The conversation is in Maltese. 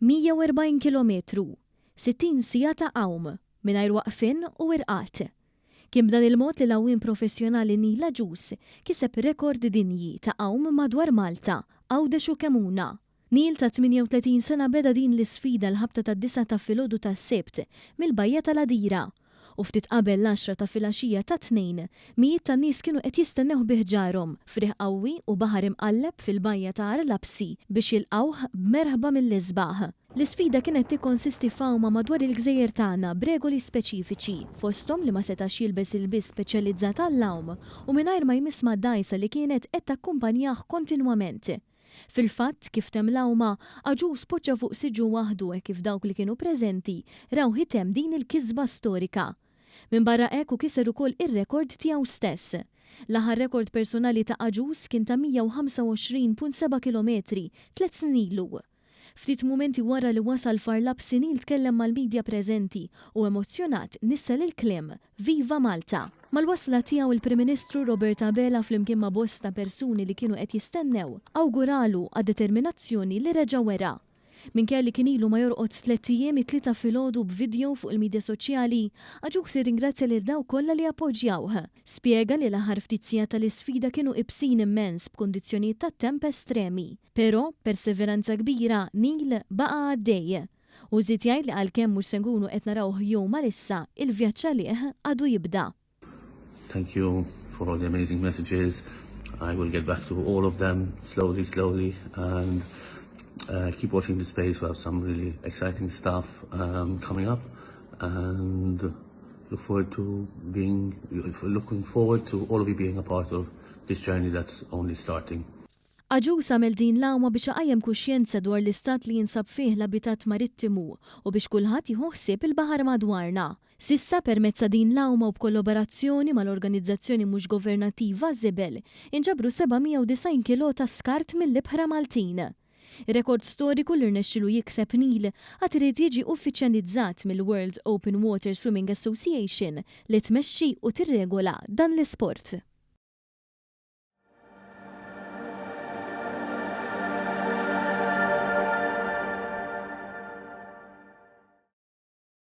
140 kilometru, 60 sija ta' għawm, mingħajr waqfien u irqat. Kien b'dan il-mod li l-għawim professjonali Neil Agius kiseb rekord dinji ta' għawm madwar Malta, Għawdex u Kemuna. Neil ta' 38 sena beda din l-isfida l-ħabta ta' 9 ta' filgħodu ta' Sebt mill-Bajja tal-Għadira. U ftit qabel l-10 ta' filgħaxija ta' tnejn, mijiet ta' nies kienu qed jistennew biħġarhom friħ qawwi u baħar imqalleb fil-Bajja ta' Arlapsi biex jilqawh b'merħba mill-isbaħ. L-isfida kienet tikkonsisti f'għawma madwar il-gżejjer tagħna b'regoli speċifiċi, fosthom li ma setax jilbes il-biss speċjalizzat għall-għawm u mingħajr ma jmiss ma' dgħajsa li kienet qed takkumpanjah kontinwament. Fil-fatt kif temm l-għawma, Agius poġġa fuq siġu waħdu kif dawk li kienu preżenti raw hitem din il-kisba storika. Min barra hekk kiser ukoll ir-rekord tiegħu stess. L-aħħar rekord personali ta' Agius kien ta' 125.7 kilometri 3 snin ilu. Ftit mumenti wara li wasal f'Arlapsi Neil tkellem mal-midja preżenti u emozzjonat nissel il-kliem Viva Malta. Mal-wasla tiegħu il-Prim Ministru Robert Abela flimkien ma' bosta persuni li kienu qed jistennew awguralu għad-determinazzjoni li reġa' wera. Minkejja li kien ilu ma jorqod 3 ijiem 3 filgħodu b'video fuq il-midja soċjali, Agius irringrazzja lil dawk kollha li appoġġjawh. Spjega li l-aħħar ftit sigħat tal-isfida kienu qibsin immens b'kundizzjonijiet tat-temp estremi. Però perseveranza kbira Neil baqa' għaddej. U żied jgħid li għalkemm mhux se nkunu qed narawh jew malissa, il-vjaġġ għalih għadu jibda. Thank you for all the amazing messages. I will get back to all of them slowly, and keep watching the space. We have some really exciting stuff coming up, and looking forward to all of you being a part of this journey that's only starting. Agius għamel din l-għawma biex għajjem kuxjenza dwar l-istat li jinsab fih l-abitat marittimu u biex kulħadd jieħu ħsieb il-baħar madwarna. Sissa permezz din l-għawma u b'kollaborazzjoni mal-organizzazzjoni mhux governattiva Zibel inġabru 790 kilo ta' skart mill-ibħra Maltin. Ir-rekord storiku li rnexxielu jikseb Neil għad irid jiġi uffiċjalizzat mill-World Open Water Swimming Association li tmexxi u tirregola dan l-isport.